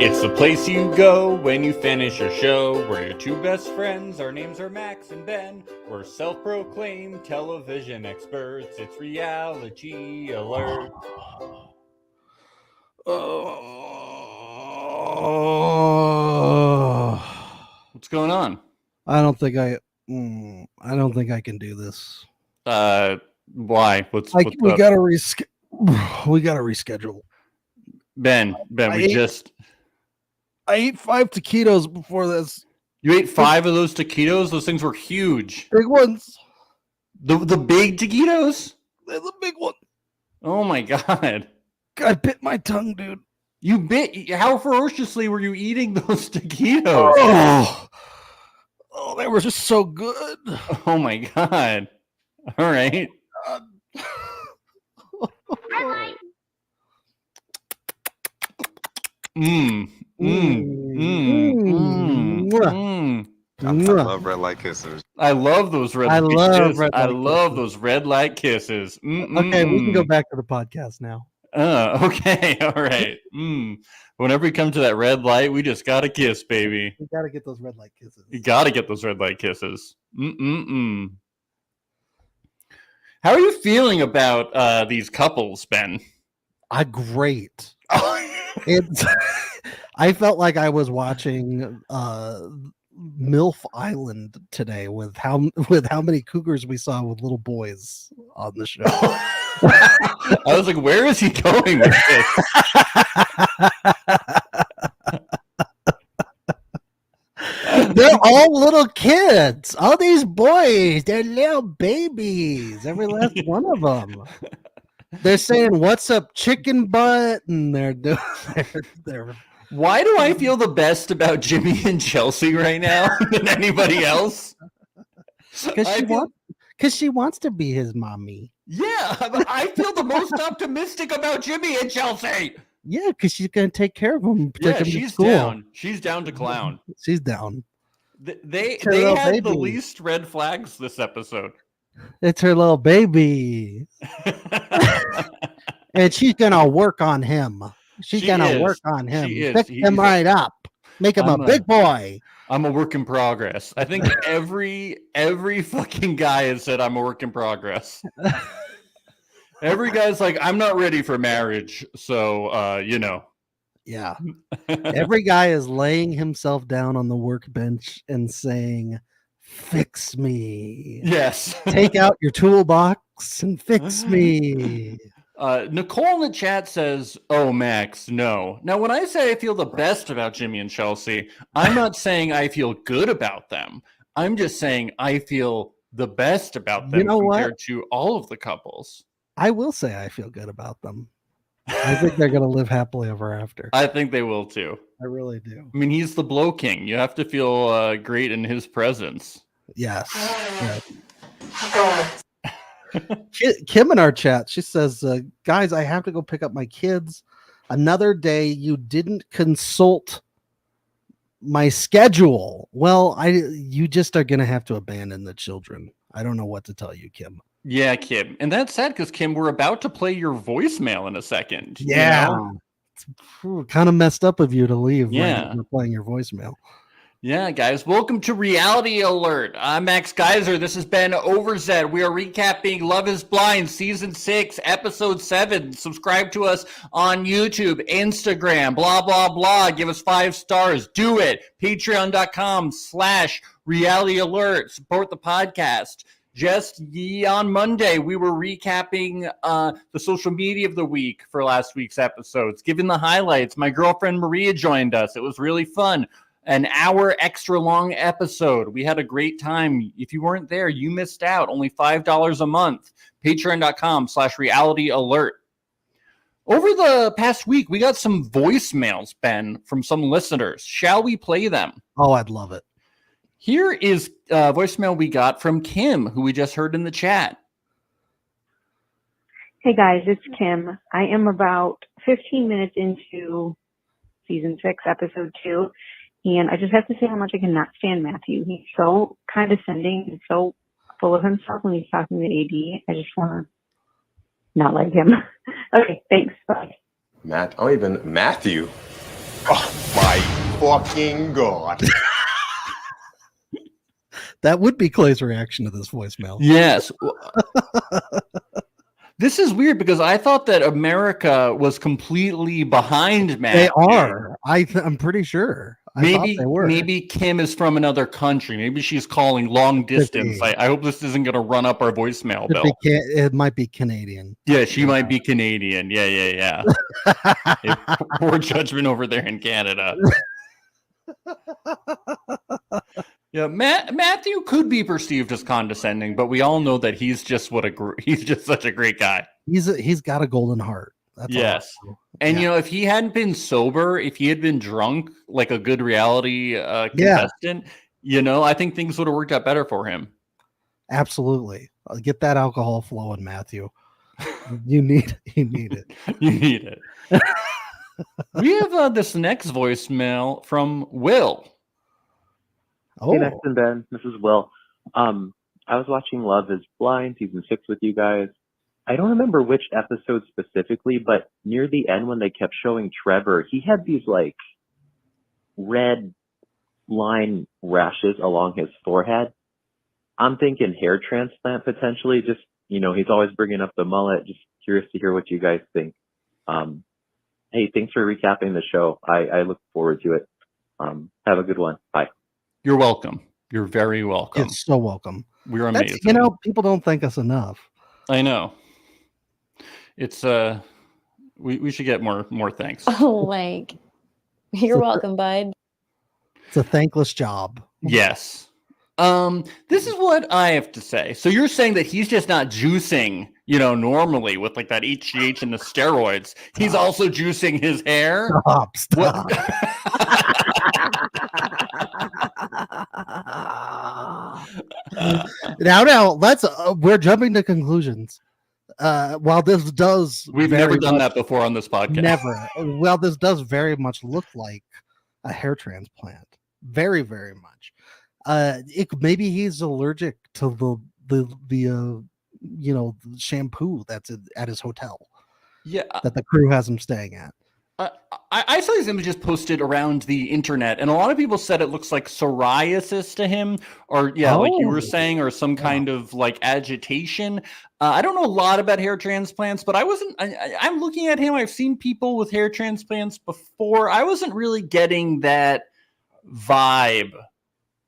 It's the place you go when you finish your show. We're your two best friends. Our names are Max and Ben. We're self-proclaimed television experts. It's Reality Alert. What's going on? I don't think I can do this. Why? What's we up? gotta reschedule. Ben, I ate 5 taquitos before this. You ate 5 of those taquitos? Those things were huge. Big ones. The big taquitos? They're the big one. Oh my god. I bit my tongue, dude. You bit? How ferociously were you eating those taquitos? Oh, they were just so good. Oh my god. All right. I love red light kisses. I love those red light kisses. I love those red light kisses. Okay, we can go back to the podcast now. Okay, all right. Whenever we come to that red light, we just gotta kiss, baby. We gotta get those red light kisses. You gotta get those red light kisses. How are you feeling about these couples, Ben? Great. It's. I felt like I was watching MILF Island today with how many cougars we saw with little boys on the show. I was like, where is he going with this? They're all little kids. All these boys, they're little babies. Every last one of them. They're saying, "What's up, chicken butt?" And they're doing. They're Why do I feel the best about Jimmy and Chelsea right now than anybody else? Because she wants to be his mommy. Yeah, I feel the most optimistic about Jimmy and Chelsea. Yeah, because she's gonna take care of him. Yeah, she's down. She's down to clown. She's down. They had the least red flags this episode. It's her little baby, and she's gonna work on him. She's gonna work on him. Pick him right up. Make him a big boy. I'm a work in progress. I think every fucking guy has said I'm a work in progress. Every guy's like, I'm not ready for marriage, so Yeah. Every guy is laying himself down on the workbench and saying, "Fix me." Yes. Take out your toolbox and fix me. Nicole in the chat says, "Oh, Max, no." Now, when I say I feel the best about Jimmy and Chelsea, I'm not saying I feel good about them. I'm just saying I feel the best about them compared to all of the couples. I will say I feel good about them. I think they're going to live happily ever after. I think they will too. I really do. I mean, he's the blow king. You have to feel great in his presence. Yes. Kim in our chat, she says, guys, I have to go pick up my kids. Another day you didn't consult my schedule. Well, you just are going to have to abandon the children. I don't know what to tell you, Kim. Yeah, Kim. And that's sad because, Kim, we're about to play your voicemail in a second. Yeah. You know? It's kind of messed up of you to leave. Yeah. When you're playing your voicemail. Yeah, guys. Welcome to Reality Alert. I'm Max Geyser. This has been Overzed. We are recapping Love is Blind, Season 6, Episode 7. Subscribe to us on YouTube, Instagram, blah, blah, blah. Give us 5 stars. Do it. Patreon.com/Reality Alert. Support the podcast. Just on Monday, we were recapping the social media of the week for last week's episodes, giving the highlights. My girlfriend Maria joined us. It was really fun. An hour extra long episode. We had a great time. If you weren't there, you missed out. Only $5 a month. Patreon.com/Reality Alert. Over the past week, we got some voicemails, Ben, from some listeners. Shall we play them? Oh, I'd love it. Here is a voicemail we got from Kim, who we just heard in the chat. Hey guys, it's Kim. I am about 15 minutes into season 6, episode 2, and I just have to say how much I cannot stand Matthew. He's so condescending and so full of himself when he's talking to AD. I just want to not like him. Okay, thanks. Bye. Matthew. Oh my fucking god. That would be Clay's reaction to this voicemail. Yes. This is weird because I thought that America was completely behind Matt. They are. I'm pretty sure. I thought they were. Maybe Kim is from another country. Maybe she's calling long distance. I hope this isn't going to run up our voicemail bill. It might be Canadian. Yeah, she might be Canadian. Yeah. Poor judgment over there in Canada. Yeah, Matthew could be perceived as condescending, but we all know that he's just such a great guy. He's got a golden heart. That's yes. And if he hadn't been sober, if he had been drunk like a good reality contestant, I think things would have worked out better for him. Absolutely. Get that alcohol flowing, Matthew. You need it. You need it. We have this next voicemail from Will. Hey, Max and Ben, this is Will. I was watching Love is Blind season 6 with you guys. I don't remember which episode specifically, but near the end when they kept showing Trevor, he had these like red line rashes along his forehead. I'm thinking hair transplant potentially. Just, he's always bringing up the mullet. Just curious to hear what you guys think. Hey, thanks for recapping the show. I look forward to it. Have a good one. Bye. You're welcome. You're very welcome. You're so welcome. We're amazing. People don't thank us enough. I know. It's we should get more thanks. Oh, you're welcome, bud. It's a thankless job. Yes. This is what I have to say. So you're saying that he's just not juicing, normally with like that HGH and the steroids. He's also juicing his hair. Stop. Now we're jumping to conclusions. While this does, we've never done that before on this podcast. Never. Well, this does very much look like a hair transplant. Very, very much. Maybe he's allergic to the shampoo that's at his hotel. Yeah, that the crew has him staying at. I saw these images posted around the internet, and a lot of people said it looks like psoriasis to him, or like you were saying, or some kind of like agitation. I don't know a lot about hair transplants, but I'm looking at him. I've seen people with hair transplants before. I wasn't really getting that vibe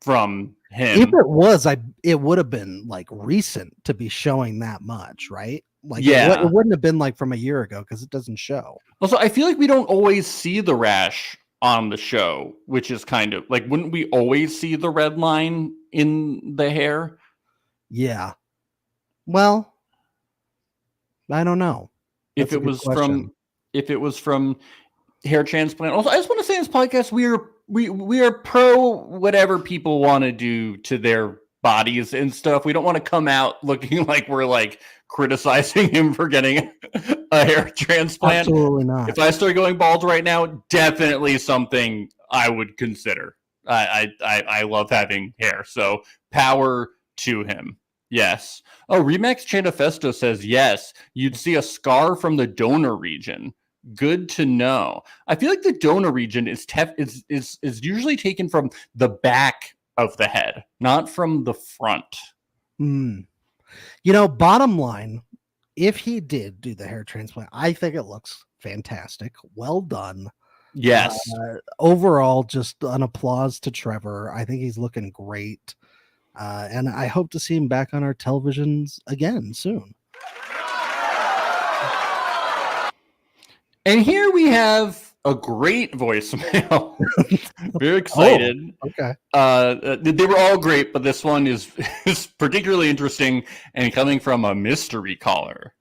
from him. If it was, it would have been like recent to be showing that much, right? Like, it wouldn't have been like from a year ago because it doesn't show. Also, I feel like we don't always see the rash on the show, which is kind of like, wouldn't we always see the red line in the hair? Yeah. Well, I don't know. If it was from hair transplant. Also, I just want to say in this podcast, we are pro whatever people want to do to their bodies and stuff. We don't want to come out looking like we're like criticizing him for getting a hair transplant. Absolutely not. If I start going bald right now, definitely something I would consider. I love having hair, so power to him. Yes. Oh, Remax Chanafesto says yes. You'd see a scar from the donor region. Good to know. I feel like the donor region is usually taken from the back of the head, not from the front. Bottom line, if he did do the hair transplant, I think it looks fantastic. Well done. Yes. Overall, just an applause to Trevor. I think he's looking great. And I hope to see him back on our televisions again soon. And here we have a great voicemail. Very excited. Okay. They were all great, but this one is particularly interesting and coming from a mystery caller.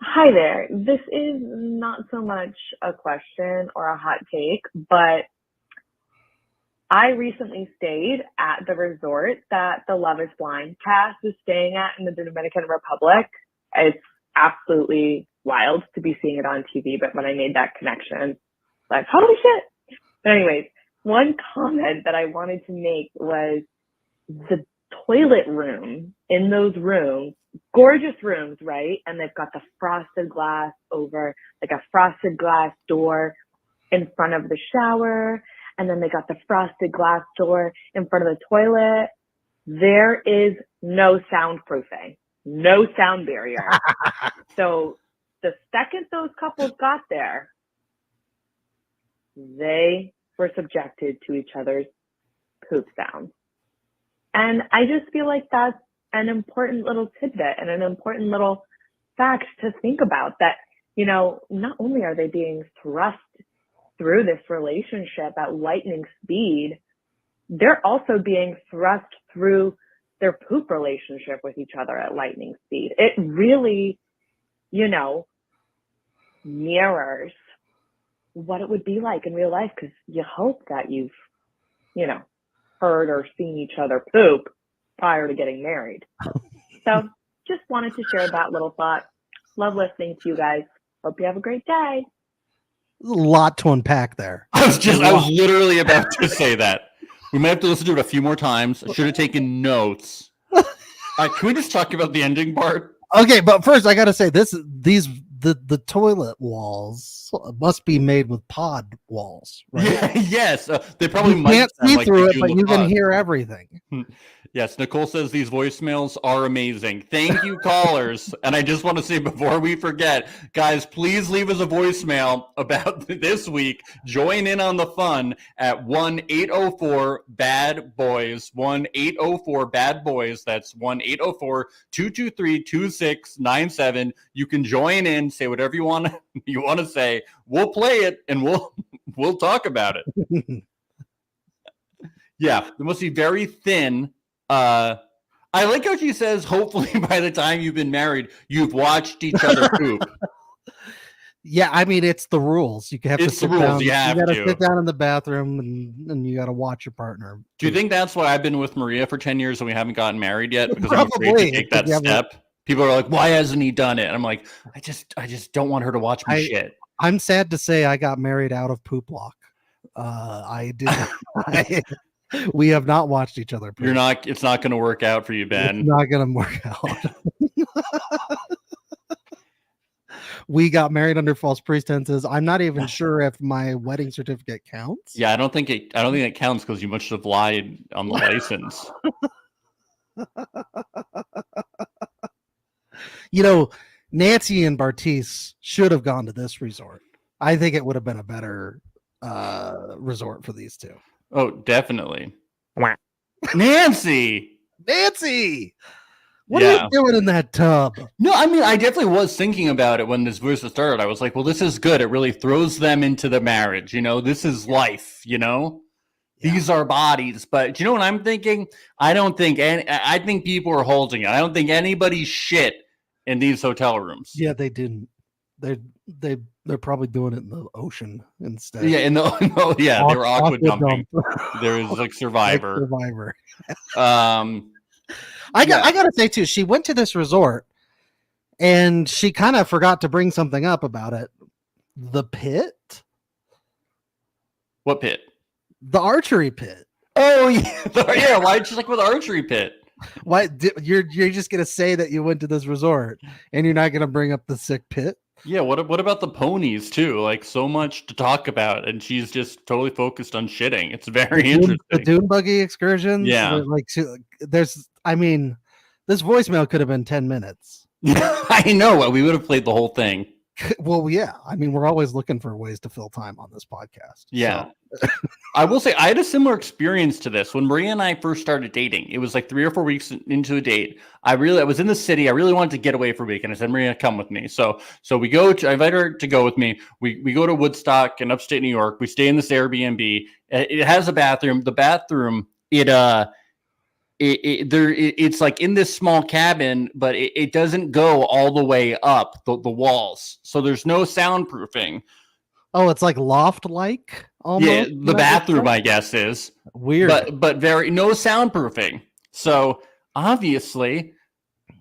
Hi there. This is not so much a question or a hot take, but I recently stayed at the resort that the Love is Blind cast is staying at in the Dominican Republic. It's absolutely wild to be seeing it on TV, but when I made that connection, like, holy shit. But anyways, one comment that I wanted to make was the toilet room in those rooms, gorgeous rooms, right? And they've got the frosted glass over, like a frosted glass door. in front of the shower, and then they got the frosted glass door in front of the toilet. There is no soundproofing, no sound barrier. So the second those couples got there, they were subjected to each other's poop sounds. And I just feel like that's an important little tidbit and an important little fact to think about, that, you know, not only are they being thrust through this relationship at lightning speed, they're also being thrust through their poop relationship with each other at lightning speed. It really, you know, mirrors what it would be like in real life, because you hope that you've, you know, heard or seen each other poop prior to getting married. So just wanted to share that little thought. Love listening to you guys. Hope you have a great day. A lot to unpack there. I was literally about to say that. We might have to listen to it a few more times. I should have taken notes. Can we just talk about the ending part? Okay, but first I gotta say the toilet walls must be made with pod walls, right? Yeah, yes, they probably You might can't sound see like through they it, do but in you the can pod. hear everything. Yes, Nicole says these voicemails are amazing. Thank you, callers. And I just want to say before we forget, guys, please leave us a voicemail about this week. Join in on the fun at 1-804-BAD-BOYS, 1-804-BAD-BOYS. That's 1-804-223-2697. You can join in, say whatever you want to say. We'll play it and we'll talk about it. Yeah, it must be very thin. I like how she says, hopefully by the time you've been married, you've watched each other poop. Yeah, I mean, it's the rules. You have to It's the sit rules. down. You have gotta to. sit down in the bathroom and you got to watch your partner. Do you think that's why I've been with Maria for 10 years and we haven't gotten married yet? Because I'm afraid Probably. to take that Yeah, but- step. People are like, why hasn't he done it? And I'm like, I just don't want her to watch me shit. I'm sad to say I got married out of poop lock. I did. We have not watched each other poop. It's not going to work out for you, Ben. It's not going to work out. We got married under false pretenses. I'm not even sure if my wedding certificate counts. Yeah, I don't think it counts because you must have lied on the license. You know, Nancy and Bartice should have gone to this resort. I think it would have been a better resort for these two. Oh, definitely. Nancy! What Yeah. are you doing in that tub? No, I mean, I definitely was thinking about it when this verse started. I was like, well, this is good. It really throws them into the marriage. You know, this is life, you know? Yeah. These are bodies. But you know what I'm thinking? I think people are holding it. I don't think anybody's shit in these hotel rooms. Yeah, they didn't. They're probably doing it in the ocean instead. Yeah, they were aqua dumping. There was like Survivor. I gotta say too, she went to this resort and she kind of forgot to bring something up about it. The pit. What pit? The archery pit. Oh yeah, why'd you like with archery pit? Why you're just gonna say that you went to this resort and you're not gonna bring up the sick pit? Yeah, what about the ponies too? Like so much to talk about, and she's just totally focused on shitting. It's very interesting. The dune buggy excursions. Yeah, this voicemail could have been 10 minutes. I know. We would have played the whole thing. Well, yeah. I mean, we're always looking for ways to fill time on this podcast. Yeah. So. I will say I had a similar experience to this when Maria and I first started dating. It was like 3 or 4 weeks into a date. I was in the city. I really wanted to get away for a week, and I said, Maria, come with me. So I invite her to go with me. We go to Woodstock in upstate New York. We stay in this Airbnb. It has a bathroom. The bathroom, it's like in this small cabin, but it doesn't go all the way up the walls. So there's no soundproofing. Oh, it's like loft-like almost? Yeah, the bathroom, I guess, is weird. But very no soundproofing. So obviously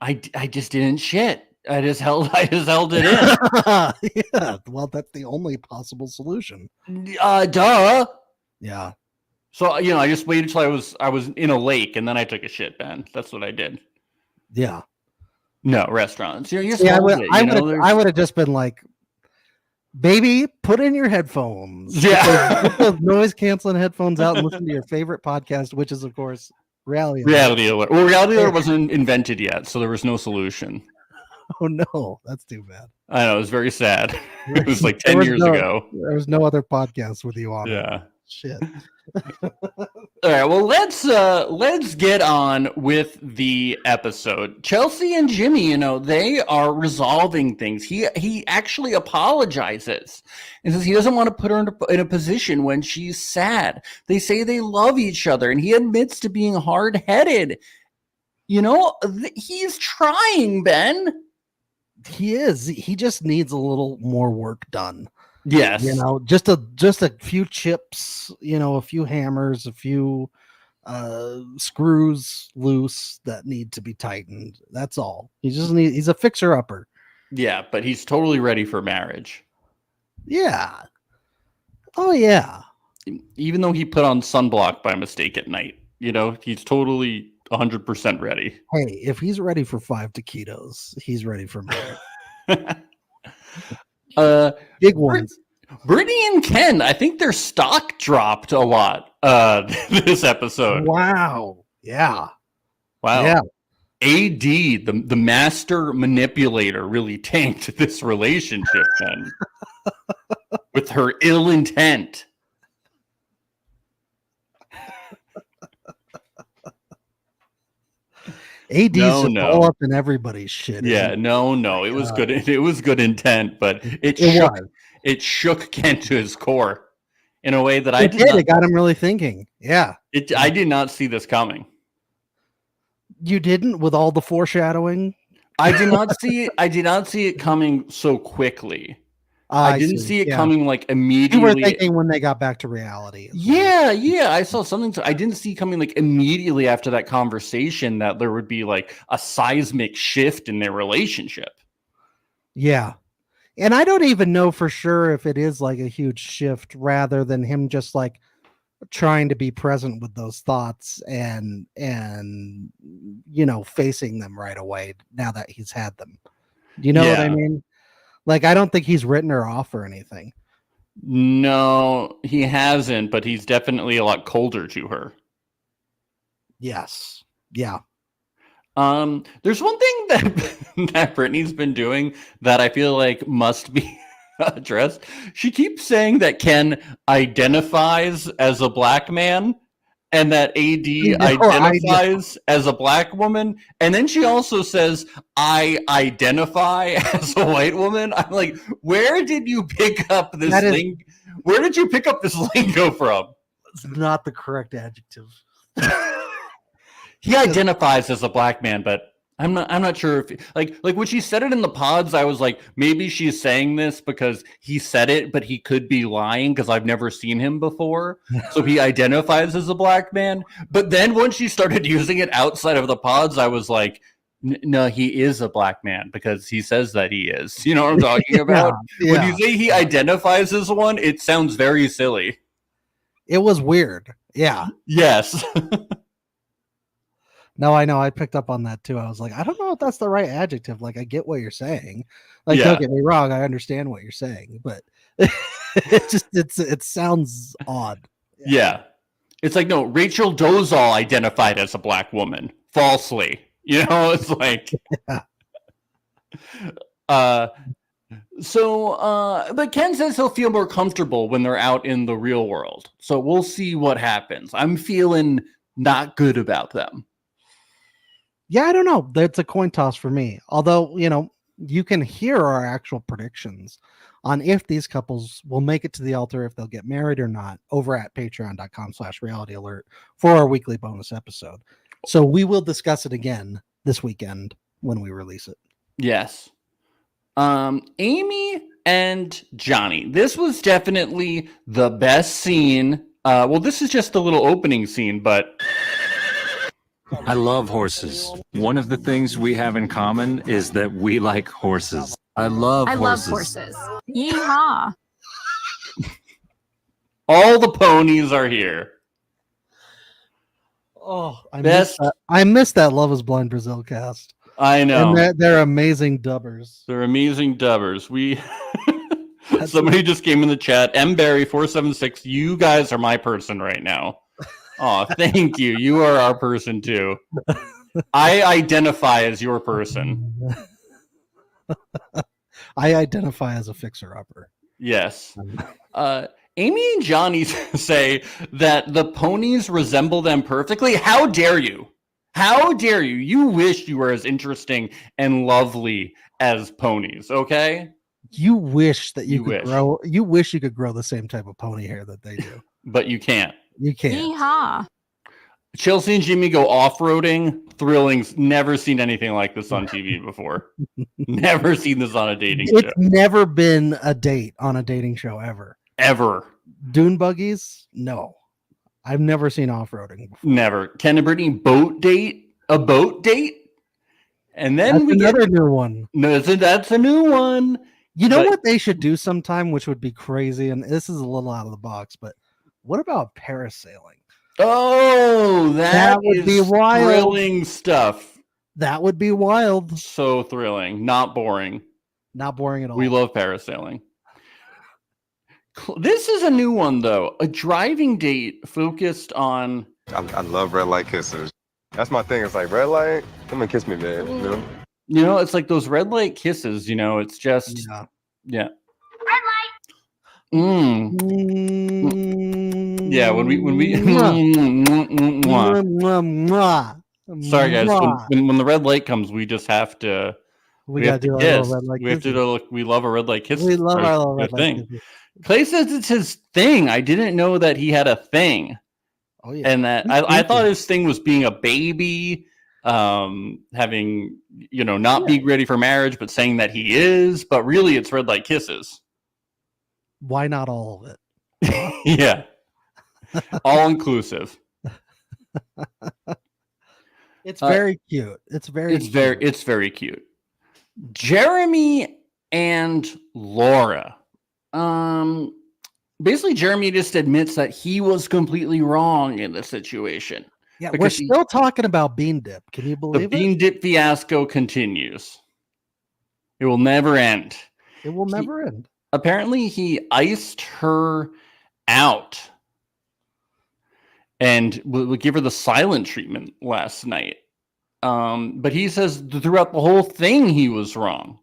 I just didn't shit. I just held it in. Yeah, well, that's the only possible solution. Duh. Yeah. So I just waited till I was in a lake and then I took a shit, Ben. That's what I did. Yeah. No restaurants. I would have just been like, Baby, put in your headphones. Yeah. Get those noise canceling headphones out and listen to your favorite podcast, which is, of course, Reality Alert. Reality Alert. Well, Reality Alert wasn't invented yet, so there was no solution. Oh, no. That's too bad. I know. It was very sad. It was like There 10 was years ago. There was no other podcast with you on it. Yeah. Shit. All right, well, let's get on with the episode. Chelsea and Jimmy, they are resolving things. He actually apologizes and says he doesn't want to put her in a position when she's sad. They say they love each other, and he admits to being hard-headed. He's trying, Ben. He is. He just needs a little more work done. Yes. Just a few chips, a few hammers, a few screws loose that need to be tightened. That's all. He's a fixer-upper. Yeah, but he's totally ready for marriage. Yeah. Oh, yeah. Even though he put on sunblock by mistake at night, he's totally 100% ready. Hey, if he's ready for 5 taquitos, he's ready for marriage. Big ones. Brittany and Ken, I think their stock dropped a lot this episode. Wow. Yeah. Wow. Yeah. AD, the master manipulator, really tanked this relationship then with her ill intent. AD's just all up in everybody's shit. Yeah, no. It was good. It was good intent, but it shook Ken to his core in a way that it got him really thinking. Yeah. I did not see this coming. You didn't, with all the foreshadowing? I did not see it coming so quickly. I didn't see it coming like immediately. You were thinking when they got back to reality. Yeah. I saw something. I didn't see coming like immediately after that conversation that there would be like a seismic shift in their relationship. Yeah. And I don't even know for sure if it is like a huge shift rather than him just like trying to be present with those thoughts and facing them right away now that he's had them. Do you know what I mean? Like, I don't think he's written her off or anything. No, he hasn't, but he's definitely a lot colder to her. Yes. Yeah. There's one thing that Brittany's been doing that I feel like must be addressed. She keeps saying that Ken identifies as a black man and that AD identifies as a black woman. And then she also says, I identify as a white woman. I'm like, where did you pick up this thing? Where did you pick up this lingo from? It's not the correct adjective. He identifies as a black man, but I'm not sure if like when she said it in the pods, I was like, maybe she's saying this because he said it, but he could be lying because I've never seen him before. So he identifies as a black man. But then when she started using it outside of the pods, I was like, no, he is a black man because he says that he is. You know what I'm talking about? Yeah. When you say he identifies as one, it sounds very silly. It was weird. Yeah. Yes. No, I know. I picked up on that too. I was like, I don't know if that's the right adjective. Like, I get what you're saying. Like, don't get me wrong. I understand what you're saying, but it sounds odd. Yeah. It's like, no, Rachel Dolezal identified as a black woman falsely. It's like, but Ken says he'll feel more comfortable when they're out in the real world. So we'll see what happens. I'm feeling not good about them. Yeah, I don't know. That's a coin toss for me. Although, you can hear our actual predictions on if these couples will make it to the altar, if they'll get married or not, over at patreon.com/realityalert for our weekly bonus episode. So we will discuss it again this weekend when we release it. Yes. Amy and Johnny. This was definitely the best scene. Well, this is just a little opening scene, but I love horses. One of the things we have in common is that we like horses. I love horses. Yeehaw. All the ponies are here. Oh, I missed that Love is Blind Brazil cast. I know. And they're amazing dubbers. They're amazing dubbers. Somebody just came in the chat. M Barry 476. You guys are my person right now. Oh, thank you. You are our person too. I identify as your person. I identify as a fixer-upper. Yes. Amy and Johnny say that the ponies resemble them perfectly. How dare you? How dare you? You wish you were as interesting and lovely as ponies, okay? You wish that you wish. grow. You wish you could grow the same type of pony hair that they do, but you can't. You can't. Yeehaw. Chelsea and Jimmy go off-roading. Thrilling. Never seen anything like this on TV before. Never seen this on a dating show. It's never been a date on a dating show ever. Ever. Dune buggies? No. I've never seen off-roading before. Never. Ken and Brittany boat date? A boat date? And then That's we another get new one. No, that's a new one. You know But- what they should do sometime, which would be crazy, and this is a little out of the box, but what about parasailing? Oh, That would is be wild. thrilling stuff. That would be wild. So thrilling. Not boring. Not boring at all. We love parasailing. This is a new one, though. A driving date focused on... I love red light kisses. That's my thing. It's like red light. Come and kiss me, man. You know? You know, it's like those red light kisses, you know, it's just... Yeah. Mm. Yeah, when we Sorry guys, when the red light comes, we just have to we gotta have to do our kiss. little red light We have to kisses. do we love a red light kiss. We love or our little a red light thing. kisses. Clay says it's his thing. I didn't know that he had a thing. Oh yeah. And that I thought his thing was being a baby, having, you know, not being ready for marriage, but saying that he is, but really it's red light kisses. Why not all of it? Yeah. All inclusive. It's very cute. It's very it's very cute. Jeremy and Laura. Basically Jeremy just admits that he was completely wrong in the situation. Yeah, we're because still talking about bean dip. Can you the believe bean dip fiasco continues. It will never end. it? It will never end. Apparently he iced her out and would give her the silent treatment last night. But he says throughout the whole thing he was wrong.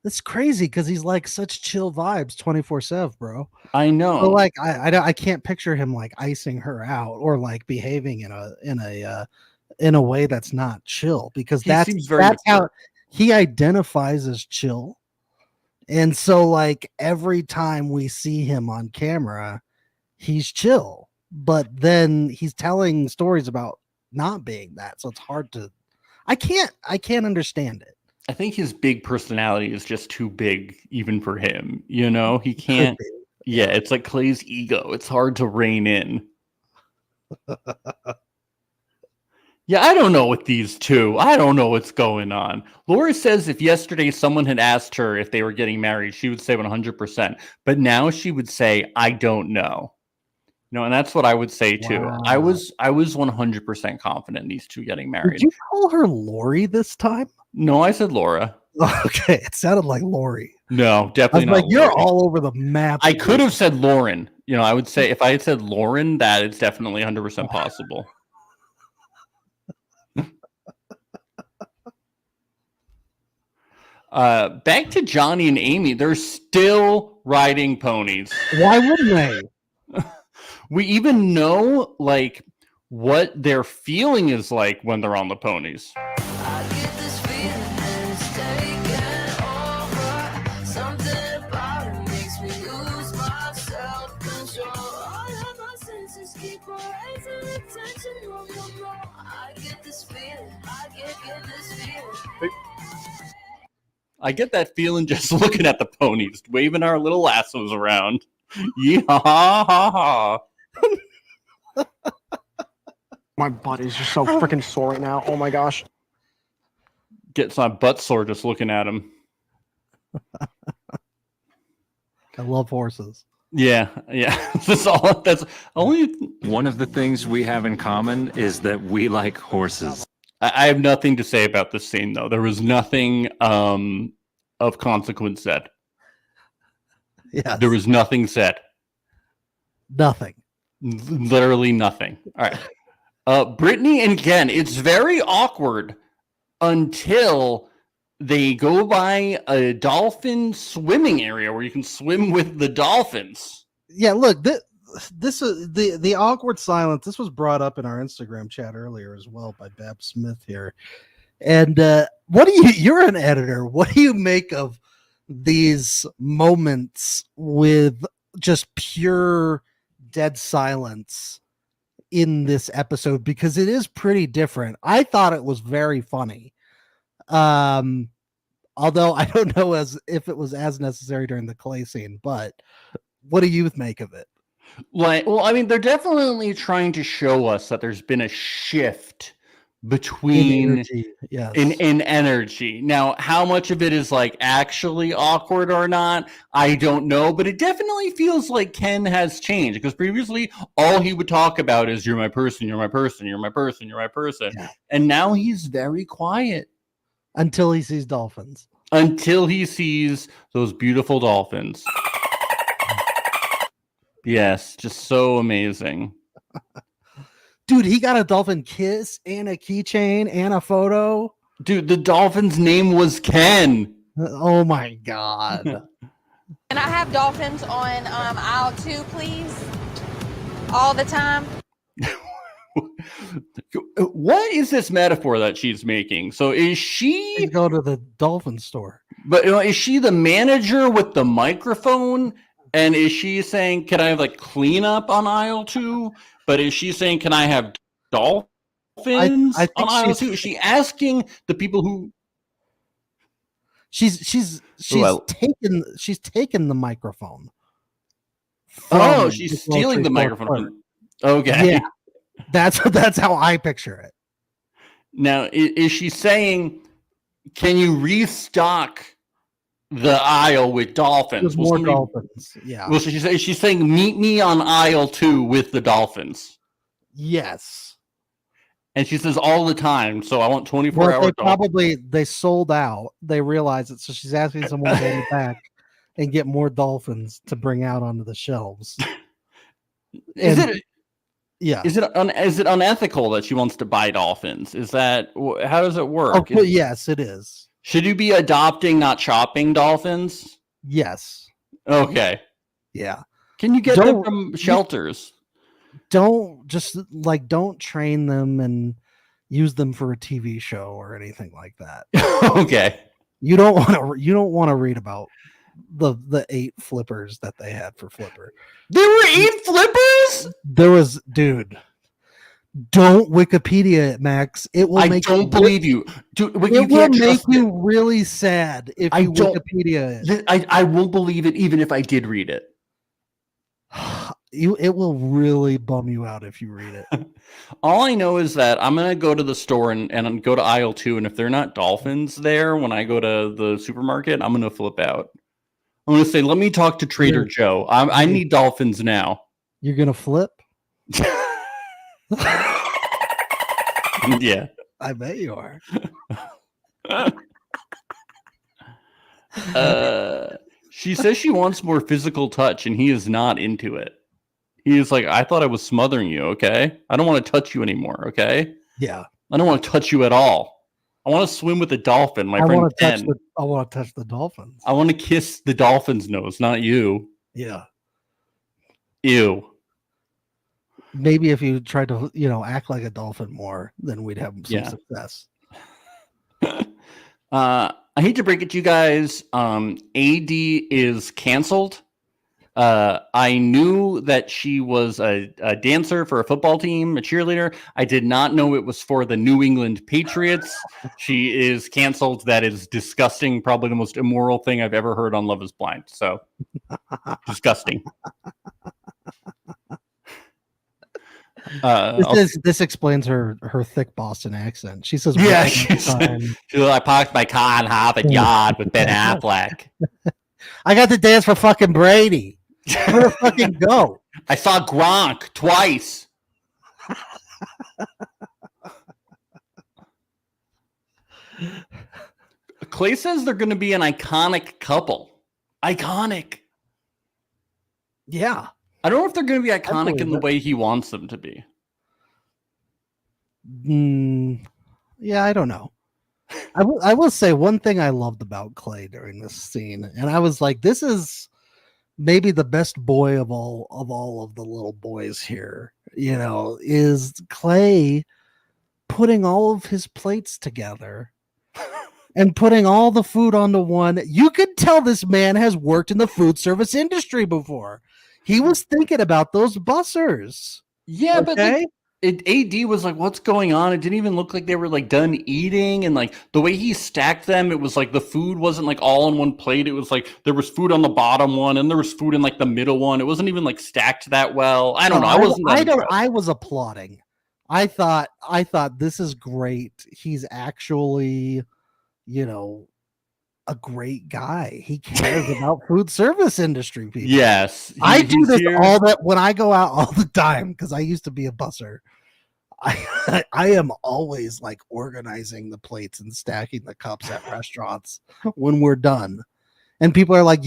That's crazy because he's like such chill vibes 24/7, bro. I know. So like I can't picture him like icing her out or like behaving in a way that's not chill, because He that's seems very how mature. he identifies as chill. And so like every time we see him on camera, he's chill, but then he's telling stories about not being that. So it's hard to I can't understand it. I think his big personality is just too big even for him. You know, he can't. Yeah, it's like Clay's ego. It's hard to rein in. Yeah, I don't know with these two. I don't know what's going on. Laura says if yesterday someone had asked her if they were getting married, she would say 100%. But now she would say, I don't know. No, and that's what I would say too. Wow. I was 100% confident in these two getting married. Did you call her Lori this time? No, I said Laura. Okay, it sounded like Lori. No, I definitely was not. like, you're Lori. all over the map. I could have said Lauren. You know, I would say if I had said Lauren, that is definitely 100% possible. Back to Johnny and Amy. They're still riding ponies. Why wouldn't they? We even know like what their feeling is like when they're on the ponies. I get that feeling just looking at the ponies, waving our little lassos around. Yee-haw-ha-ha. My butt is just so freaking sore right now. Oh my gosh. Gets my butt sore just looking at him. I love horses. Yeah. That's only One of the things we have in common is that we like horses. I have nothing to say about this scene though. There was nothing of consequence said. Yes. There was nothing said. Nothing. Literally nothing. All right. Brittany and Ken, it's very awkward until they go by a dolphin swimming area where you can swim with the dolphins. Yeah, look, this is the awkward silence. This was brought up in our Instagram chat earlier as well by Bab Smith here. And what do you're an editor. What do you make of these moments with just pure dead silence in this episode? Because it is pretty different. I thought it was very funny. Although I don't know if it was as necessary during the clay scene, but what do you make of it? Well, I mean, they're definitely trying to show us that there's been a shift between in energy. Now, how much of it is like actually awkward or not, I don't know, but it definitely feels like Ken has changed, because previously all he would talk about is you're my person, you're my person, you're my person, you're my person. Yeah. And now he's very quiet. Until he sees dolphins. Until he sees those beautiful dolphins. Yes, just so amazing. Dude, he got a dolphin kiss and a keychain and a photo. Dude, the dolphin's name was Ken. Oh my God. Can I have dolphins on aisle 2, please? All the time? What is this metaphor that she's making? So is she go to the dolphin store? But is she the manager with the microphone? And is she saying, can I have like cleanup on aisle 2? But is she saying, can I have dolphins I think on aisle 2? Is she asking the people who she's taken the microphone. She's stealing the microphone. Okay. Yeah. That's how I picture it. Now, is she saying, can you restock the aisle with dolphins? With more dolphins. Yeah. Well, she's saying, meet me on aisle 2 with the dolphins. Yes. And she says all the time. So I want 24 hours. They sold out. They realized it. So she's asking someone to go back and get more dolphins to bring out onto the shelves. Is it unethical that she wants to buy dolphins? Is that, how does it work? Oh, yes, it is. Should you be adopting, not chopping dolphins? Yes. Okay. Yeah. Can you get them from shelters? Don't train them and use them for a TV show or anything like that. Okay. You don't want to read about the 8 flippers that they had for Flipper. There were 8 flippers? There was, dude. Don't Wikipedia it, Max. It will make don't believe you. Dude, it will make you really sad if you Wikipedia it. I won't believe it even if I did read it. It will really bum you out if you read it. All I know is that I'm gonna go to the store and go to aisle 2, and if they're not dolphins there when I go to the supermarket, I'm gonna flip out. I'm gonna say, let me talk to Trader Joe. I need dolphins now. You're gonna flip? Yeah. I bet you are. She says she wants more physical touch, and he is not into it. He is like, I thought I was smothering you, okay? I don't want to touch you anymore, okay? Yeah. I don't want to touch you at all. I want to swim with a dolphin, my friend Ken. I want to touch the dolphins. I want to kiss the dolphin's nose, not you. Yeah. Ew. Maybe if you tried to, act like a dolphin more, then we'd have some success. I hate to break it to you guys. AD is canceled. I knew that she was a dancer for a football team, a cheerleader. I did not know it was for the New England Patriots. She is canceled. That is disgusting. Probably the most immoral thing I've ever heard on Love is Blind. So disgusting. This explains her thick Boston accent. She says, "Yeah, I parked my car in Harvard Yard with Ben Affleck. I got to dance for fucking Brady. Where to fucking go? I saw Gronk twice." Clay says they're going to be an iconic couple. Iconic. Yeah. I don't know if they're going to be iconic believe in the it. way he wants them to be. Yeah, I don't know. I will say one thing I loved about Clay during this scene, and I was like, this is maybe the best boy of all of the little boys here, is Clay putting all of his plates together and putting all the food onto one. You could tell this man has worked in the food service industry before. He was thinking about those bussers. Yeah, but AD was like, what's going on? It didn't even look like they were like done eating, and like the way he stacked them, it was like the food wasn't like all on one plate. It was like there was food on the bottom one and there was food in like the middle one. It wasn't even like stacked that well. I don't know. I was applauding. I thought this is great. He's actually, a great guy. He cares about food service industry people. Yes. I do this when I go out all the time because I used to be a busser. I am always like organizing the plates and stacking the cups at restaurants when we're done. And people are like,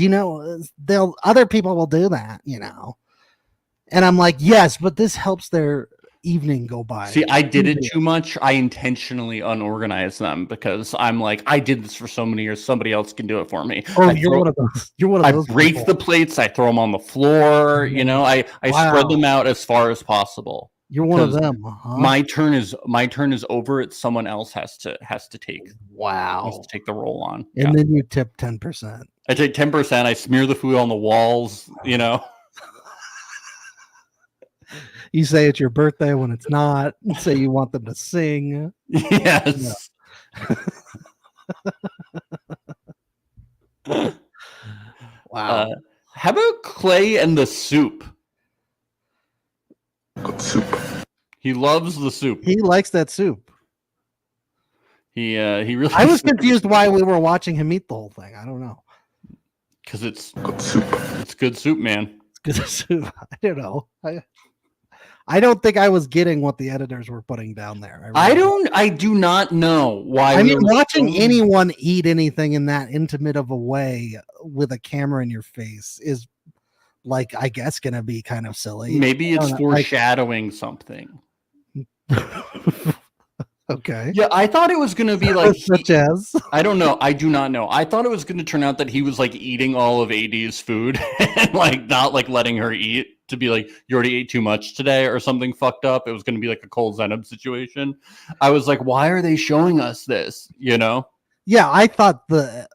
other people will do that, And I'm like, yes, but this helps their evening go by. See, I did it too much. I intentionally unorganized them because I'm like, I did this for so many years. Somebody else can do it for me. Oh, you're one of those. I break the plates. I throw them on the floor. I spread them out as far as possible. You're one of them. Huh? My turn is over. It's someone else has to take. Wow. Has to take the roll on. And then you tip 10%. I take 10%. I smear the food on the walls. You say it's your birthday when it's not. You say you want them to sing. Yes. Wow. How about Clay and the soup? Soup. He loves the soup. He likes that soup. He really. I was confused why we were watching him eat the whole thing. I don't know. Because it's good soup. It's good soup, man. It's good soup. I don't know. I don't think I was getting what the editors were putting down there. I do not know why. I mean, watching anyone eat anything in that intimate of a way with a camera in your face is, like, I guess, going to be kind of silly. Maybe it's foreshadowing something. Okay. Yeah, I thought it was going to be like such as I don't know. I do not know. I thought it was going to turn out that he was like eating all of AD's food and like not like letting her eat, to be like, you already ate too much today or something fucked up. It was going to be like a Cole Zenub situation. I was like, why are they showing us this? Yeah, I thought the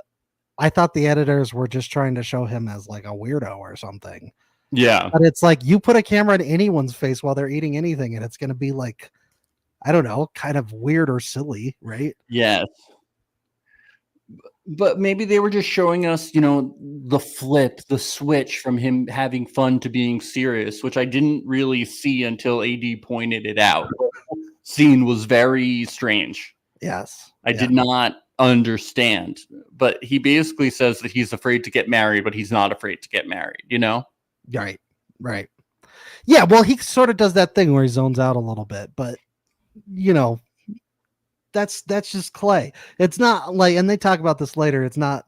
editors were just trying to show him as like a weirdo or something. Yeah. But it's like you put a camera in anyone's face while they're eating anything and it's going to be like, I don't know, kind of weird or silly, right? Yes. But maybe they were just showing us, the switch from him having fun to being serious, which I didn't really see until AD pointed it out. Scene was very strange. Yes. I did not understand. But he basically says that he's afraid to get married, but he's not afraid to get married, Right. Yeah, well, he sort of does that thing where he zones out a little bit, but that's just Clay. It's not like, and they talk about this later, it's not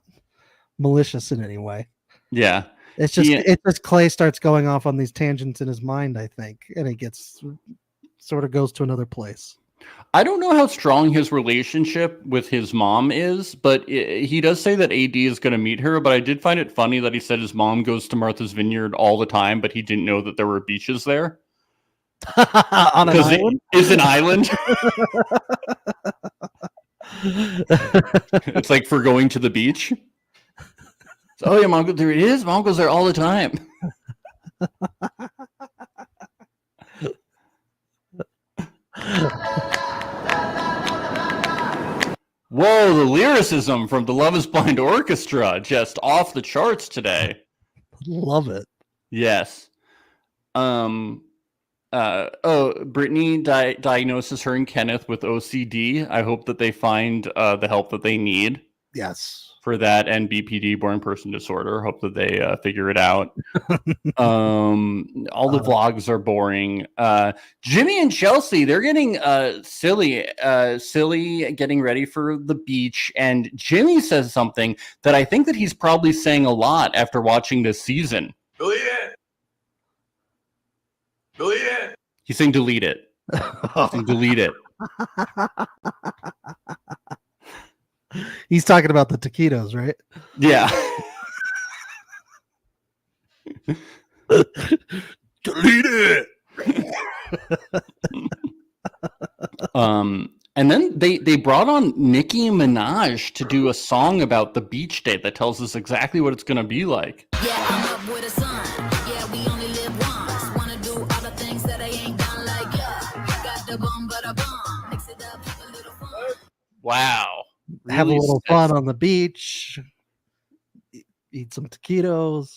malicious in any way. Yeah. It's just Clay starts going off on these tangents in his mind, I think, and it gets sort of goes to another place. I don't know how strong his relationship with his mom is, but he does say that AD is going to meet her. But I did find it funny that he said his mom goes to Martha's Vineyard all the time, but he didn't know that there were beaches there. On an island? It's an island. It's like for going to the beach. Oh yeah, mom, there it is. Mom goes there all the time. Whoa, the lyricism from the Love is Blind Orchestra, just off the charts today. Love it. Yes. Brittany diagnoses her and Kenneth with OCD. I hope that they find the help that they need. Yes. For that and BPD, born person disorder. Hope that they figure it out. All the vlogs are boring. Jimmy and Chelsea, they're getting silly, getting ready for the beach. And Jimmy says something that I think that he's probably saying a lot after watching this season. Oh, yeah. Delete it. He's saying delete it. He's saying delete it. He's talking about the taquitos, right? Yeah. Delete it. And then they brought on Nicki Minaj to do a song about the beach day that tells us exactly what it's going to be like. Yeah, I'm up with a son. Yeah, we only live once. Wanna do all the things that I ain't done like yeah. Got the bomb, but a bomb. Mix it up, have a little fun. Wow. Have a Really little fun on the beach. Eat some taquitos.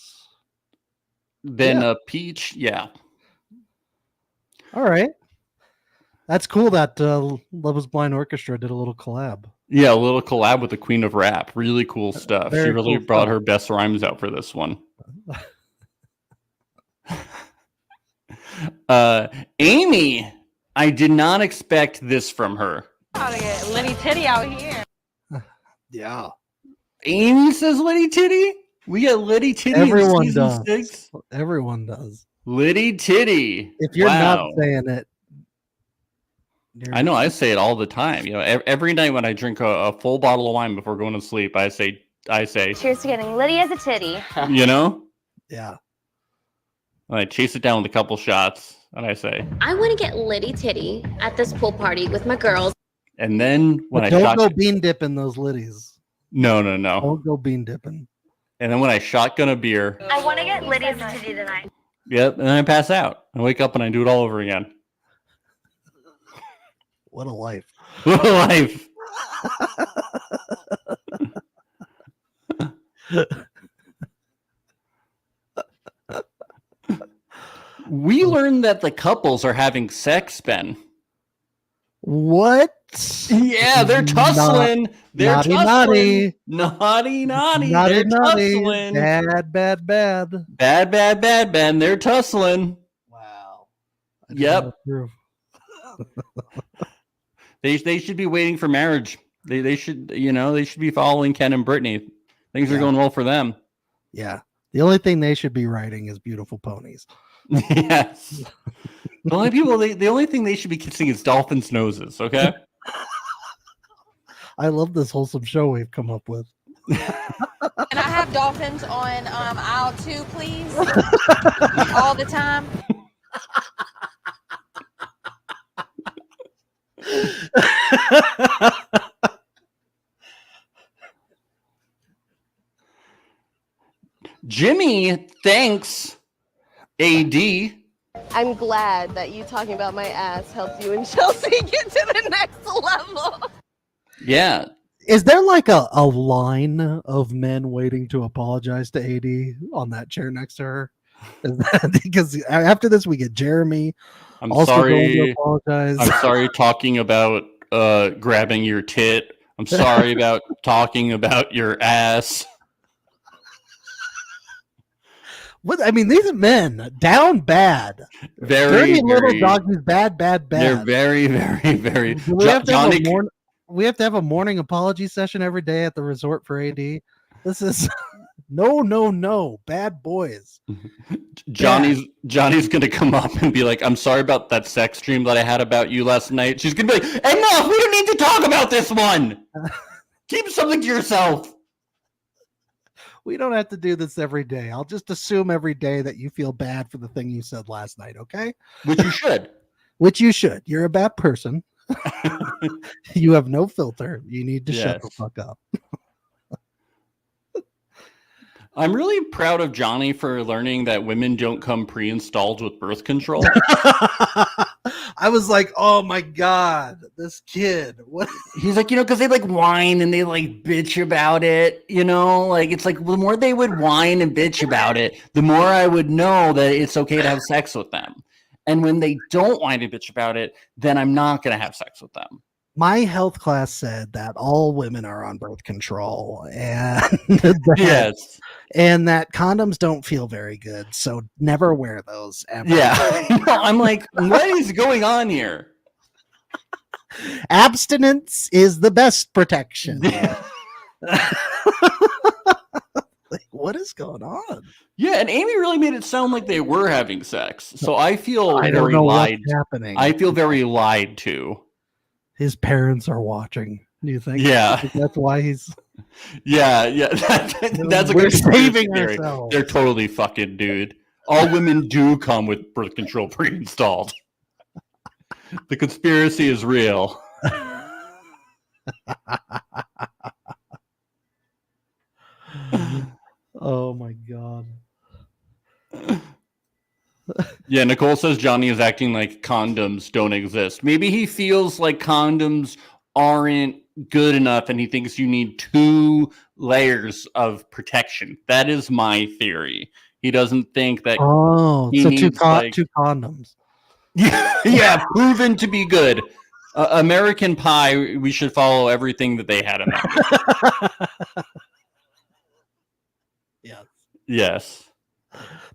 Then Yeah. a peach. Yeah. All right. That's cool that Love Is Blind Orchestra did a little collab. Yeah, a little collab with the Queen of Rap. Really cool stuff. She Very really cool brought stuff. her best rhymes out for this one. Amy, I did not expect this from her. Gotta get Liddy Titty out here. Yeah. Amy says Liddy Titty? We got Liddy Titty Everyone in season does. 6? Everyone does. Liddy Titty. If you're Wow. not saying it, I know, I say it all the time. You know, every night when I drink a full bottle of wine before going to sleep, I say, Cheers to getting Liddy as a titty. you know, yeah. I chase it down with a couple shots, and I say, I want to get Liddy Titty at this pool party with my girls. and then when But I don't shot, go bean dipping those liddies. no, Don't go bean dipping. and then when I shotgun a beer, I want to get Liddy as a titty tonight. yep, and then I pass out. I wake up and I do it all over again. What a life. What a life. We learned that the couples are having sex, Ben. What? Yeah, they're tussling. They're naughty, tussling. Naughty, naughty. Naughty, They're naughty. tussling. Bad, bad, bad. Bad, bad, bad, Ben. They're tussling. Wow. Yep. True. They should be waiting for marriage. They should, they should be following Ken and Brittany. Things are Yeah. going well for them. Yeah. The only thing they should be writing is Beautiful Ponies. Yes. The only thing they should be kissing is dolphins' noses, okay? I love this wholesome show we've come up with. Can I have dolphins on aisle 2, please? All the time. Jimmy thanks AD. I'm glad that you talking about my ass helped you and Chelsea get to the next level. Yeah. Is there like a line of men waiting to apologize to AD on that chair next to her? Is that, because after this we get Jeremy. I'm also going to sorry. apologize. I'm sorry talking about grabbing your tit. I'm sorry about talking about your ass. What I mean, these men down bad. Very, Dirty little very- doggies, bad, bad, bad. They're very, very, very. Do we have to have Johnny, we have to have a morning apology session every day at the resort for AD. This is no, bad boys. Johnny's gonna come up and be like, "I'm sorry about that sex dream that I had about you last night." She's gonna be like, "Enough! We don't need to talk about this one. Keep something to yourself." We don't have to do this every day. I'll just assume every day that you feel bad for the thing you said last night, okay? Which you should. Which you should. You're a bad person. You have no filter. You need to shut the Yes. fuck up. I'm really proud of Johnny for learning that women don't come pre-installed with birth control. I was like, oh my God, this kid. What? He's like, because they like whine and they like bitch about it, like it's like the more they would whine and bitch about it, the more I would know that it's okay to have sex with them. And when they don't whine and bitch about it, then I'm not going to have sex with them. My health class said that all women are on birth control and Yes. and that condoms don't feel very good. So never wear those ever. Yeah. I'm like, what is going on here? Abstinence is the best protection. Like, what is going on? Yeah, and Amy really made it sound like they were having sex. So I feel I don't very know lied. what's happening. I feel very lied to. His parents are watching. Do you think? Yeah. You think that's why he's. Yeah. That's a We're good saving theory. ourselves. They're totally fucking, dude. All women do come with birth control pre-installed. The conspiracy is real. Oh my god. Yeah, Nicole says Johnny is acting like condoms don't exist. Maybe he feels like condoms aren't good enough and he thinks you need 2 layers of protection. That is my theory. He doesn't think that he so needs, two condoms. yeah, proven to be good. American Pie, we should follow everything that they had in that. Yes.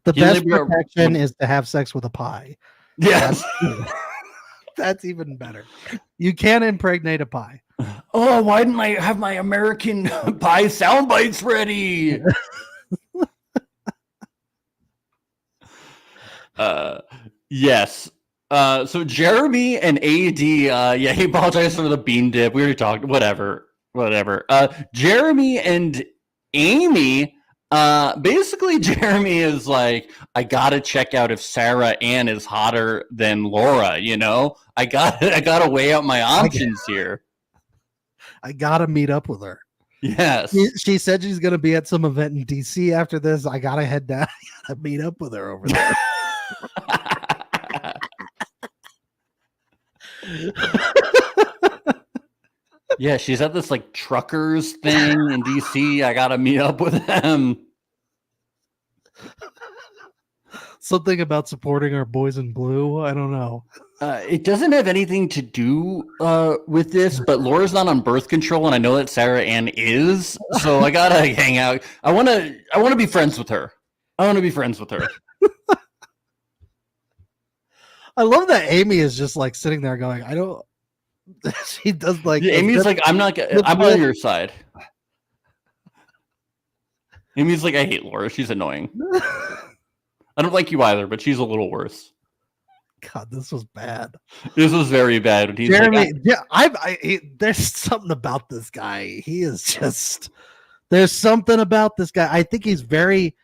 The Can best they be- protection is to have sex with a pie. Yes. That's even better. You can't impregnate a pie. Oh, why didn't I have my American Pie sound bites ready? Yes. So Jeremy and AD, yeah, he apologized for the bean dip. We already talked. Whatever. Jeremy and Amy, basically Jeremy is like, I gotta check out if Sarah Ann is hotter than Laura. You know, I gotta weigh out my options here. I gotta meet up with her. Yes. She said she's gonna be at some event in DC after this. I gotta head down. I gotta meet up with her over there. Yeah, she's at this like truckers thing in DC. I gotta meet up with them. Something about supporting our boys in blue. I don't know. It doesn't have anything to do with this, but Laura's not on birth control, and I know that Sarah Ann is, so I gotta hang out. I wanna be friends with her. I love that Amy is just like sitting there going, I don't. She does like. Yeah, Amy's like, I'm on your side. Amy's like, I hate Laura. She's annoying. I don't like you either, but she's a little worse. God, this was bad. This was very bad. He's Jeremy, like, there's something about this guy. He is just. There's something about this guy. I think he's very.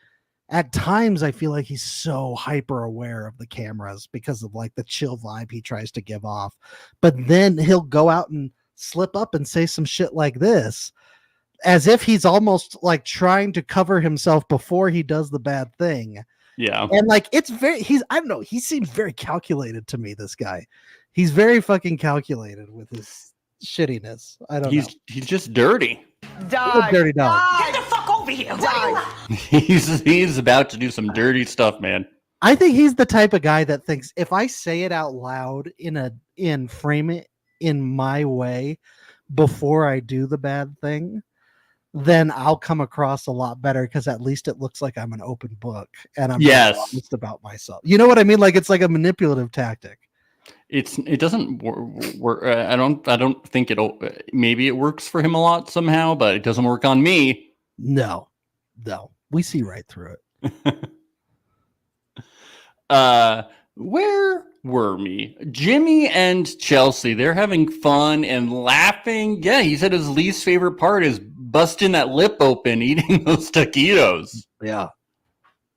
At times, I feel like he's so hyper aware of the cameras because of like the chill vibe he tries to give off. But then he'll go out and slip up and say some shit like this, as if he's almost like trying to cover himself before he does the bad thing. Yeah. And like, I don't know, he seems very calculated to me, this guy. He's very fucking calculated with his shittiness. I don't know. He's just dirty. Die. Dirty dog. Get the fuck over here. He's about to do some dirty stuff, man. I think he's the type of guy that thinks if I say it out loud in frame it in my way before I do the bad thing, then I'll come across a lot better because at least it looks like I'm an open book and I'm honest about myself. You know what I mean? Like it's like a manipulative tactic. It doesn't work. I don't think it'll. Maybe it works for him a lot somehow, but it doesn't work on me. No, we see right through it. Where were we? Jimmy and Chelsea, they're having fun and laughing. Yeah, he said his least favorite part is busting that lip open, eating those taquitos. Yeah.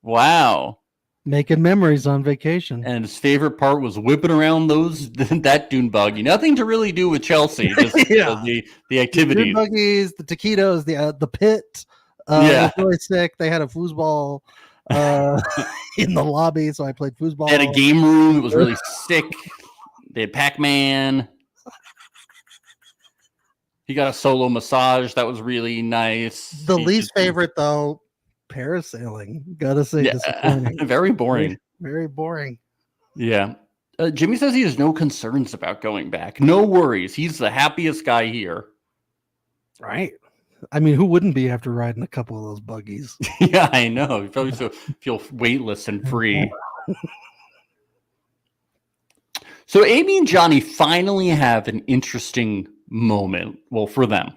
Wow. Making memories on vacation. And his favorite part was whipping around that dune buggy. Nothing to really do with Chelsea, just the activities. The buggies, the taquitos, the pit. Yeah. They were really sick. They had a foosball in the lobby, so I played foosball. They had a game room. It was really sick. They had Pac-Man. He got a solo massage. That was really nice. The least favorite, though, parasailing. Gotta say, disappointing. Very boring. Very boring. Yeah. Jimmy says he has no concerns about going back. No worries. He's the happiest guy here. Right. I mean, who wouldn't be after riding a couple of those buggies? Yeah, I know. You probably feel weightless and free. So Amy and Johnny finally have an interesting moment. Well, for them.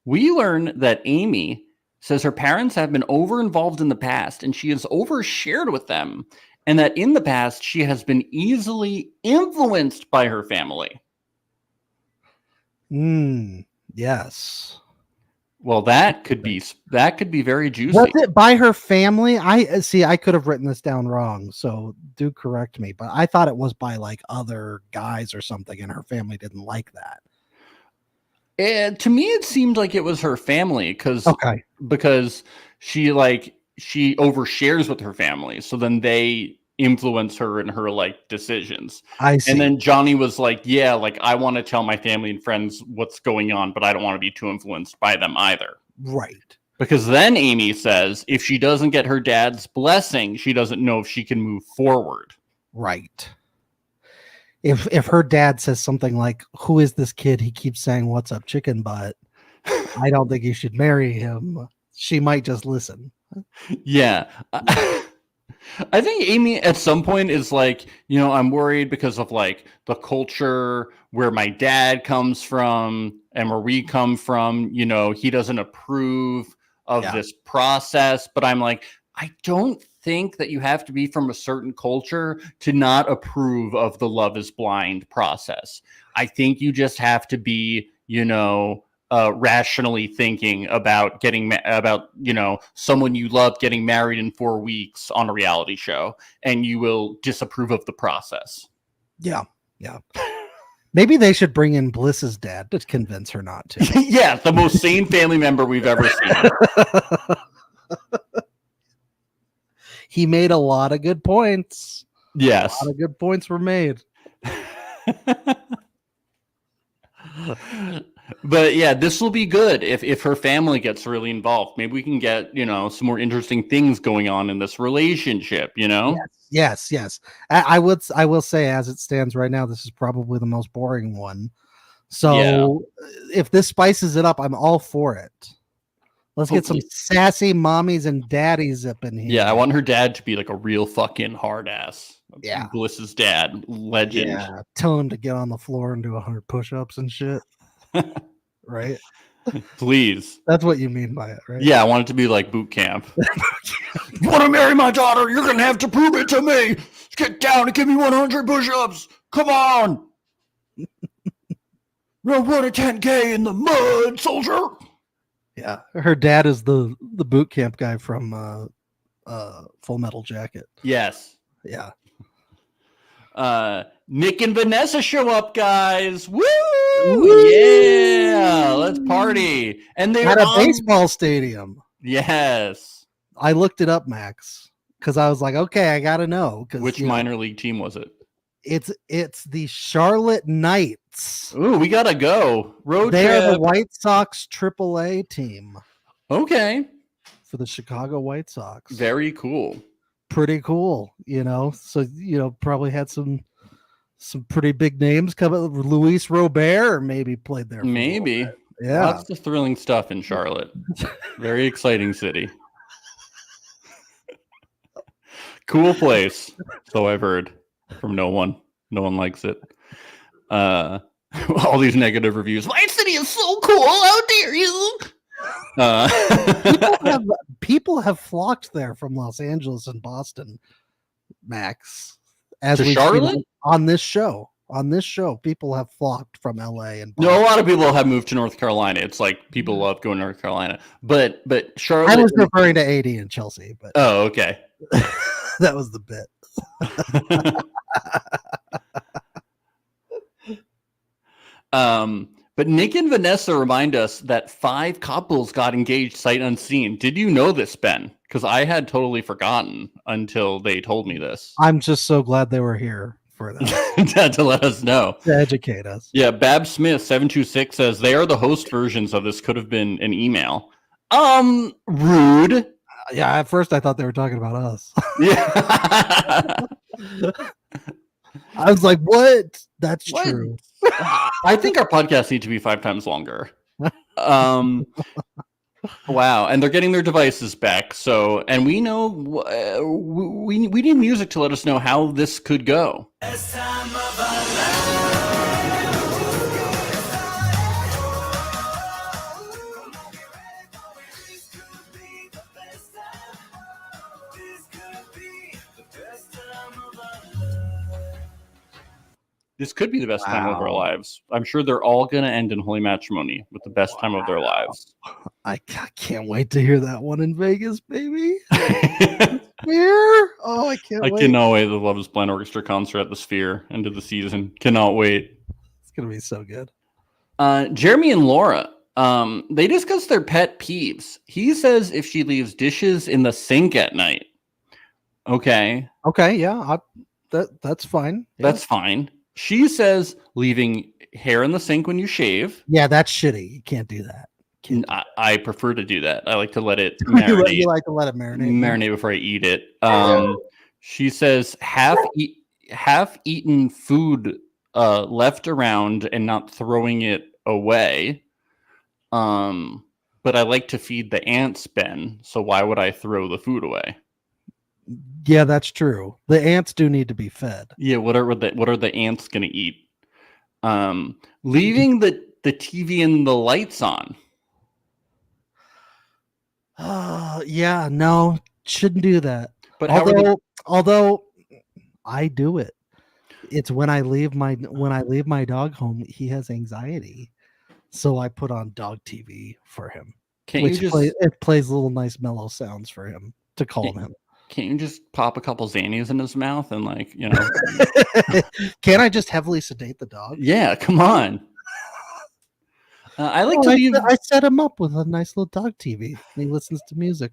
We learn that Amy says her parents have been over-involved in the past and she has overshared with them, and that in the past she has been easily influenced by her family. Yes. Well, that could be very juicy. Was it by her family? I could have written this down wrong, so do correct me. But I thought it was by like other guys or something, and her family didn't like that. To me, it seemed like it was her family because she overshares with her family, so then they influence her in her like decisions. I see. And then Johnny was like, yeah, like I want to tell my family and friends what's going on, but I don't want to be too influenced by them either. Right. Because then Amy says if she doesn't get her dad's blessing, she doesn't know if she can move forward. Right. If her dad says something like, "Who is this kid? He keeps saying what's up, chicken butt. I don't think you should marry him." She might just listen. Yeah. I think Amy at some point is like, I'm worried because of like the culture where my dad comes from and where we come from, he doesn't approve of this process. But I'm like, I don't think that you have to be from a certain culture to not approve of the Love is Blind process. I think you just have to be, rationally thinking about someone you love getting married in 4 weeks on a reality show, and you will disapprove of the process. Yeah. Maybe they should bring in Bliss's dad to convince her not to. Yeah, the most sane family member we've ever seen. He made a lot of good points. Yes. A lot of good points were made. But yeah, this will be good if her family gets really involved. Maybe we can get, some more interesting things going on in this relationship, Yes. I will say, as it stands right now, this is probably the most boring one. So if this spices it up, I'm all for it. Let's get some sassy mommies and daddies up in here. Yeah, I want her dad to be like a real fucking hard ass. Yeah. Bliss's dad, legend. Yeah. Tell him to get on the floor and do 100 push-ups and shit. Right? Please. That's what you mean by it, right? Yeah, I want it to be like boot camp. You want to marry my daughter? You're going to have to prove it to me. Get down and give me 100 push-ups. Come on. We'll run a 10K in the mud, soldier. Yeah. Her dad is the boot camp guy from Full Metal Jacket. Yes. Yeah. Nick and Vanessa show up, guys. Woo! Yeah, let's party. And they're at a baseball stadium. Yes. I looked it up, Max, because I was like, okay, I gotta know. Which minor league team was it? It's the Charlotte Knights. Ooh, we gotta go. Road they trip. are the White Sox AAA team. Okay. For the Chicago White Sox. Very cool. Pretty cool, So probably had some pretty big names coming. Luis Robert maybe played there. Maybe. Yeah. Lots of thrilling stuff in Charlotte. Very exciting city. Cool place. So I've heard from no one. No one likes it. All these negative reviews. My city is so cool. How dare you? People have flocked there from Los Angeles and Boston, Max. As to Charlotte? On this show, people have flocked from LA and Boston. No, a lot of people have moved to North Carolina. It's like people love going to North Carolina. But Charlotte, I was referring to AD and Chelsea, but oh, okay. That was the bit. But Nick and Vanessa remind us that 5 couples got engaged sight unseen. Did you know this, Ben? Because I had totally forgotten until they told me this. I'm just so glad they were here for that. To let us know. To educate us. Yeah, Bab Smith 726 says they are the host versions of this. Could have been an email. Rude. Yeah, at first I thought they were talking about us. Yeah. I was like, what? That's true. I think our podcasts need to be 5 times longer. Wow. And they're getting their devices back. So, and we know we need music to let us know how this could go. This could be the best time of our Wow. lives. I'm sure they're all going to end in holy matrimony with the best time of their lives. I can't wait to hear that one in Vegas, baby. Sphere. Oh, I can't I wait. cannot wait. The Love Is Blind Orchestra concert at the Sphere end of the season. Cannot wait. It's gonna be so good. Jeremy and Laura, they discuss their pet peeves. He says if she leaves dishes in the sink at night. Okay. Okay, yeah, that's fine. Yeah. That's fine. She says leaving hair in the sink when you shave. Yeah, that's shitty. You can't do that. I prefer to do that. I like to let it You marinate. like to let it marinate. Marinate before I eat it. She says half-eaten food left around and not throwing it away. But I like to feed the ants, Ben. So why would I throw the food away? Yeah, that's true. The ants do need to be fed. Yeah, what are the ants gonna eat? Leaving the TV and the lights on. Yeah, no, shouldn't do that. But how are they- although I do it. It's when I leave my dog home, he has anxiety. So I put on dog TV for him. Can't you just it plays little nice mellow sounds for him to calm him. Can't you just pop a couple Xannies in his mouth and Can I just heavily sedate the dog? Yeah, come on. I like to I leave. I set him up with a nice little dog TV. And he listens to music.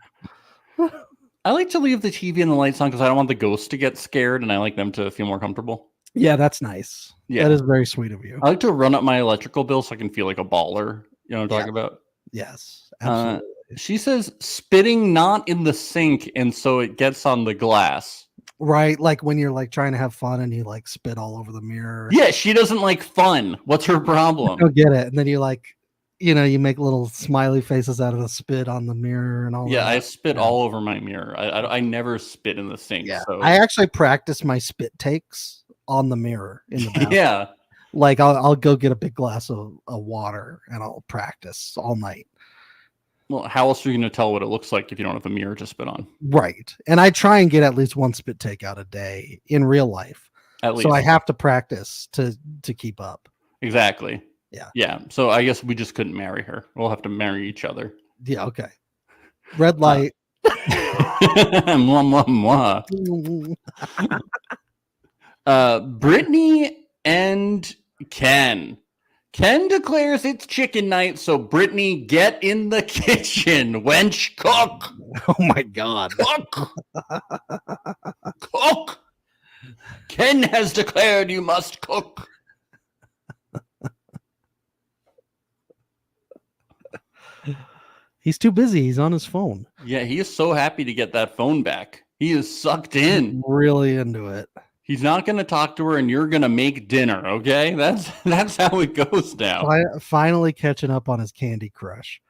I like to leave the TV and the lights on because I don't want the ghosts to get scared, and I like them to feel more comfortable. Yeah, that's nice. Yeah. That is very sweet of you. I like to run up my electrical bill so I can feel like a baller. You know what I'm talking about? Yes, absolutely. She says spitting not in the sink, and so it gets on the glass. Right, like when you're like trying to have fun and you like spit all over the mirror. Yeah, she doesn't like fun. What's her problem? I don't get it. And then you like, you make little smiley faces out of the spit on the mirror and all Yeah, that. I spit all over my mirror. I never spit in the sink. Yeah. So. I actually practice my spit takes on the mirror in the bathroom. Yeah. Like I'll go get a big glass of water and I'll practice all night. Well, how else are you going to tell what it looks like if you don't have a mirror to spit on? Right. And I try and get at least one spit take out a day in real life. At least. So I have to practice to keep up. Exactly. Yeah. Yeah. So I guess we just couldn't marry her. We'll have to marry each other. Yeah. Okay. Red light. Mwah, mwah, mwah. Brittany and Ken. Ken declares it's chicken night, so Brittany, get in the kitchen. Wench, cook. Oh my God. Cook. Cook. Ken has declared you must cook. He's too busy. He's on his phone. Yeah, he is so happy to get that phone back. He is sucked in. Really into it. He's not going to talk to her, and you're going to make dinner. Okay, that's how it goes now. Finally catching up on his Candy Crush.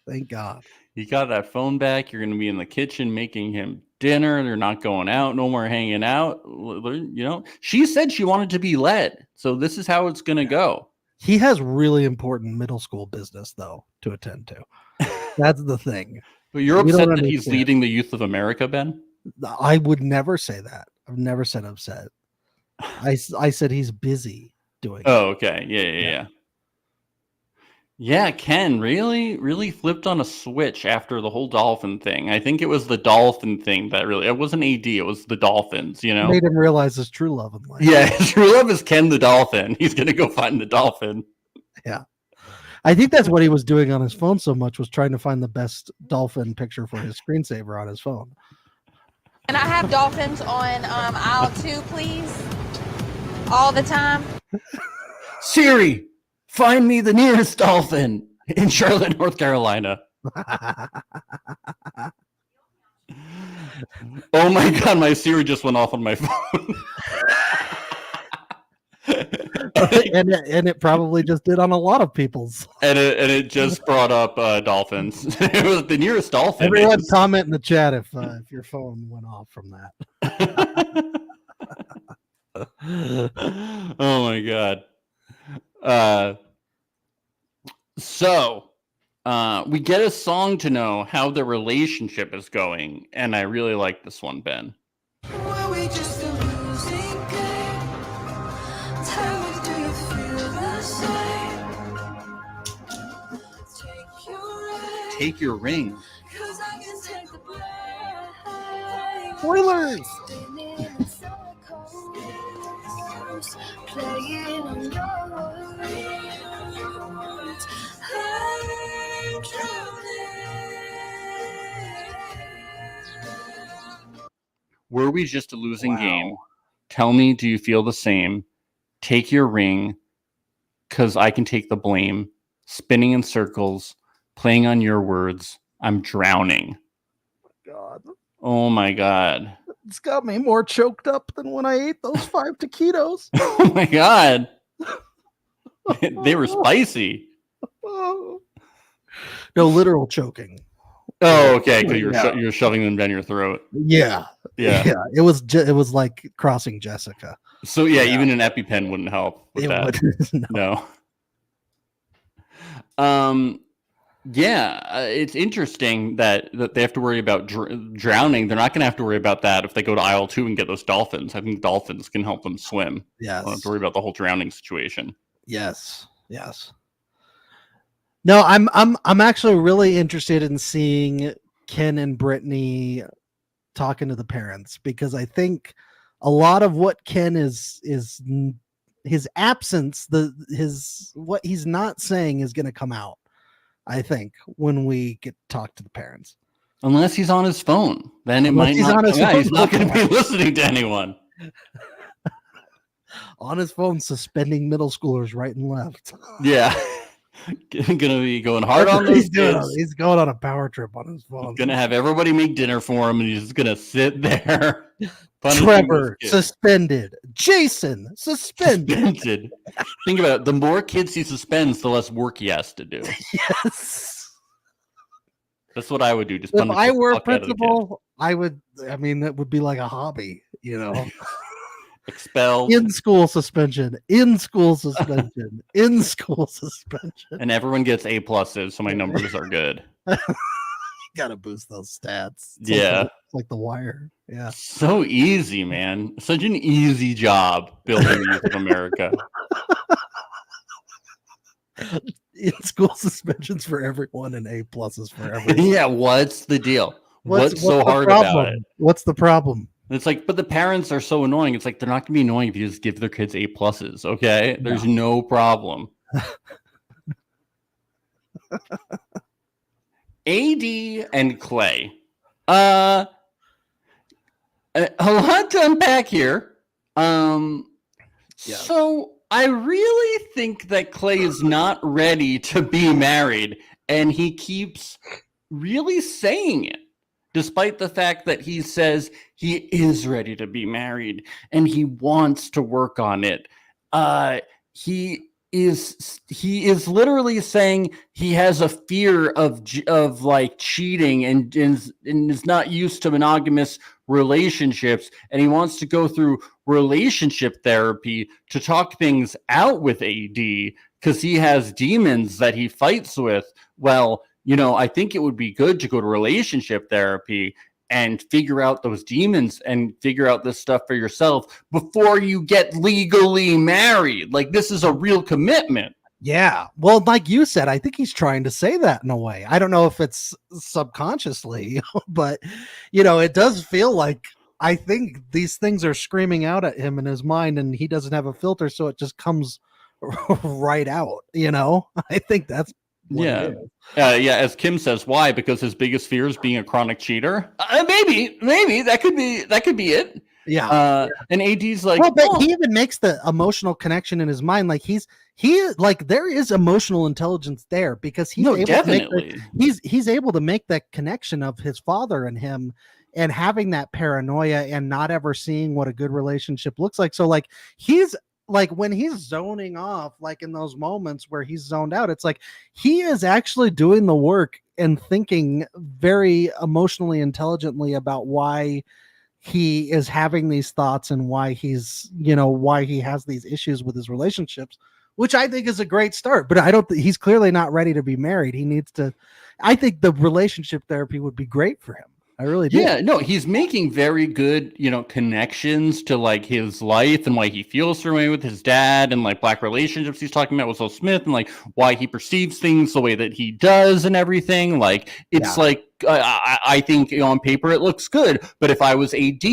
Thank God. He got that phone back. You're going to be in the kitchen making him dinner. They're not going out. No more hanging out. She said she wanted to be led, so this is how it's going to go. He has really important middle school business though to attend to. That's the thing. But you're You upset don't that he's understand. leading the youth of America, Ben? I would never say that. I've never said upset. I said he's busy doing. Oh, okay. Yeah. Yeah, Ken really flipped on a switch after the whole dolphin thing. I think it was the dolphin thing that really, it wasn't AD, it was the dolphins, you know? Made him realize his true love in life. Yeah, his true love is Ken the dolphin. He's going to go find the dolphin. Yeah. I think that's what he was doing on his phone so much, was trying to find the best dolphin picture for his screensaver on his phone. And I have dolphins on aisle 2, please. All the time. Siri, find me the nearest dolphin in Charlotte, North Carolina. Oh my God, my Siri just went off on my phone. and it probably just did on a lot of people's. And it just brought up dolphins. It was the nearest dolphin. Everyone comment in the chat if your phone went off from that. Oh my God. So we get a song to know how the relationship is going, and I really like this one, Ben. Were we just a losing take your ring. Spoilers. Were we just a losing game? Tell me, do you feel the same? Take your ring, because I can take the blame. Spinning in circles, playing on your words. I'm drowning. God. Oh my God. It's got me more choked up than when I ate those 5 taquitos. Oh my God. They were spicy. No, literal choking. Oh, okay. Because you're shoving them down your throat. Yeah. It was like crossing Jessica. So even an EpiPen wouldn't help with that. No. It's interesting that they have to worry about drowning. They're not going to have to worry about that if they go to aisle 2 and get those dolphins. I think dolphins can help them swim. Yes. Don't have to worry about the whole drowning situation. Yes. No, I'm actually really interested in seeing Ken and Brittany talking to the parents, because I think a lot of what Ken is his absence, what he's not saying is going to come out, I think, when we get to talk to the parents. Unless he's on his phone, then he's not going to be listening to anyone. On his phone, suspending middle schoolers right and left. Yeah. Gonna be going hard on those kids. He's going on a power trip on his phone. Gonna have everybody make dinner for him, and he's just gonna sit there. Trevor suspended. Jason suspended. Think about it. The more kids he suspends, the less work he has to do. Yes. That's what I would do. Just if I were a principal, I would. I mean, that would be like a hobby, Expelled. In school suspension. In school suspension. In school suspension. And everyone gets A+, so my numbers are good. Gotta boost those stats. It's like The Wire. Yeah. So easy, man. Such an easy job building the youth of America. In school suspensions for everyone and A+ for everyone. Yeah, what's the deal? What's so hard about it? What's the problem? It's like, but the parents are so annoying. It's like, they're not going to be annoying if you just give their kids A+, okay? There's no problem. AD and Clay. A lot to unpack here. So I really think that Clay is not ready to be married, and he keeps really saying it, despite the fact that he says he is ready to be married and he wants to work on it. He is literally saying he has a fear of like cheating and is not used to monogamous relationships, and he wants to go through relationship therapy to talk things out with AD because he has demons that he fights with. Well, I think it would be good to go to relationship therapy and figure out those demons and figure out this stuff for yourself before you get legally married. Like, this is a real commitment. Yeah. Well, like you said, I think he's trying to say that in a way. I don't know if it's subconsciously, but, it does feel like, I think these things are screaming out at him in his mind, and he doesn't have a filter, so it just comes right out. I think that's as Kim says, why? Because his biggest fear is being a chronic cheater. Maybe that could be it. And AD's like, but he even makes the emotional connection in his mind. Like there is emotional intelligence there, because he's able to make that connection of his father and him, and having that paranoia and not ever seeing what a good relationship looks like. So like he's like, when he's zoning off, like in those moments where he's zoned out, it's like he is actually doing the work and thinking very emotionally intelligently about why he is having these thoughts and why he's, why he has these issues with his relationships, which I think is a great start. But he's clearly not ready to be married. He needs to, I think the relationship therapy would be great for him. I really do. Yeah, no, he's making very good, connections to like his life and why he feels certain way with his dad and like black relationships he's talking about with Will Smith and like why he perceives things the way that he does and everything. Like it's like I think on paper it looks good, but if I was AD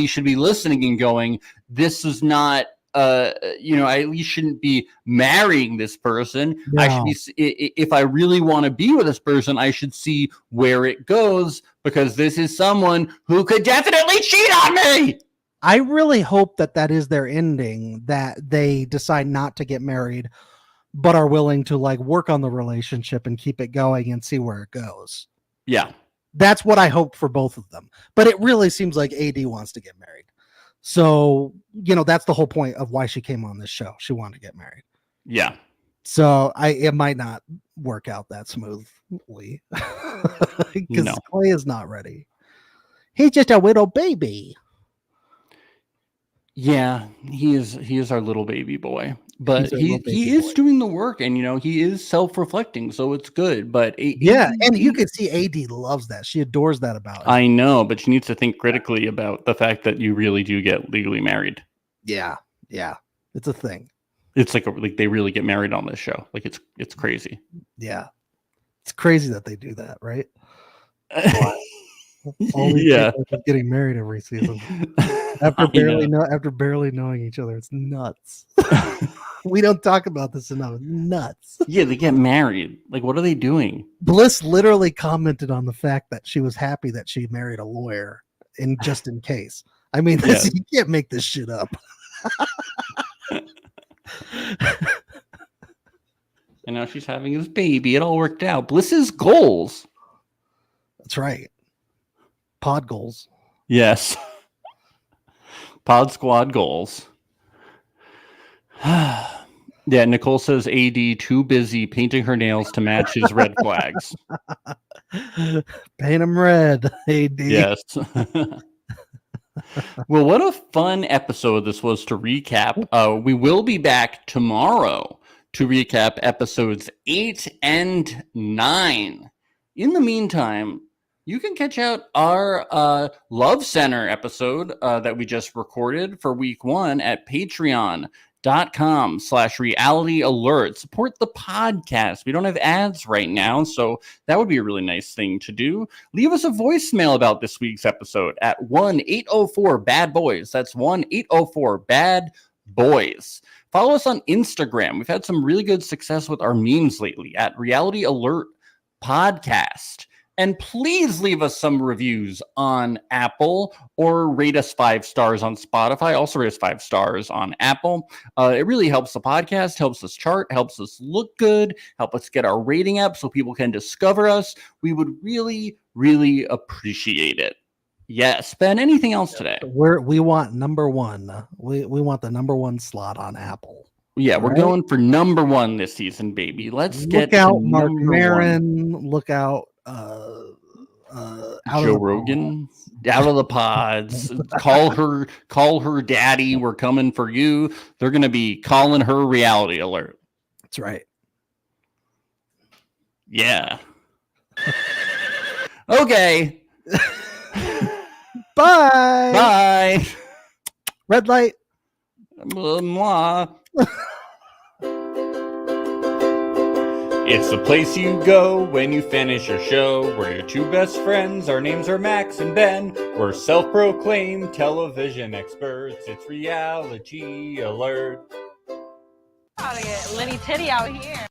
should be listening and going, this is not. I at least shouldn't be marrying this person. No. I should be, if I really want to be with this person, I should see where it goes because this is someone who could definitely cheat on me. I really hope that is their ending, that they decide not to get married, but are willing to like work on the relationship and keep it going and see where it goes. Yeah. That's what I hope for both of them. But it really seems like AD wants to get married. So, that's the whole point of why she came on this show. She wanted to get married. Yeah. So it might not work out that smoothly because Clay is not ready. He's just a little baby. Yeah, he is our little baby boy, but he is boy. doing the work, and he is self-reflecting, so it's good. But and you can see AD loves that. She adores that about him. I know, but she needs to think critically about the fact that you really do get legally married. Yeah, it's a thing. It's like they really get married on this show. Like it's crazy. Yeah, it's crazy that they do that, right? Yeah, getting married every season after barely knowing each other. It's nuts. We don't talk about this enough. It's nuts. Yeah, they get married. Like, what are they doing? Bliss literally commented on the fact that she was happy that she married a lawyer, just in case. I mean, you can't make this shit up. And now she's having his baby. It all worked out. Bliss's goals. That's right. Pod goals. Yes. Pod squad goals. Yeah, Nicole says AD too busy painting her nails to match his red flags. Paint them red, AD. Yes. Well, what a fun episode this was to recap. We will be back tomorrow to recap episodes 8 and 9. In the meantime, you can catch out our Love Center episode that we just recorded for week 1 at patreon.com/reality alert. Support the podcast. We don't have ads right now, so that would be a really nice thing to do. Leave us a voicemail about this week's episode at 1-804-BAD-BOYS. That's 1-804-BAD-BOYS. Follow us on Instagram. We've had some really good success with our memes lately at Reality Alert Podcast. And please leave us some reviews on Apple or rate us 5 stars on Spotify. Also rate us 5 stars on Apple. It really helps the podcast, helps us chart, helps us look good, help us get our rating up so people can discover us. We would really, really appreciate it. Yes, Ben, anything else today? We want number 1. We want the number 1 slot on Apple. Yeah, we're going for number 1 this season, baby. Let's get out Mark Maron. Look out Joe Rogan out of the pods. call her daddy. We're coming for you. They're going to be calling her Reality Alert. That's right. Yeah. Okay. Bye. Bye. Red light. Mwah. It's the place you go when you finish your show. We're your 2 best friends. Our names are Max and Ben. We're self-proclaimed television experts. It's Reality Alert. Gotta get Lenny Titty out here.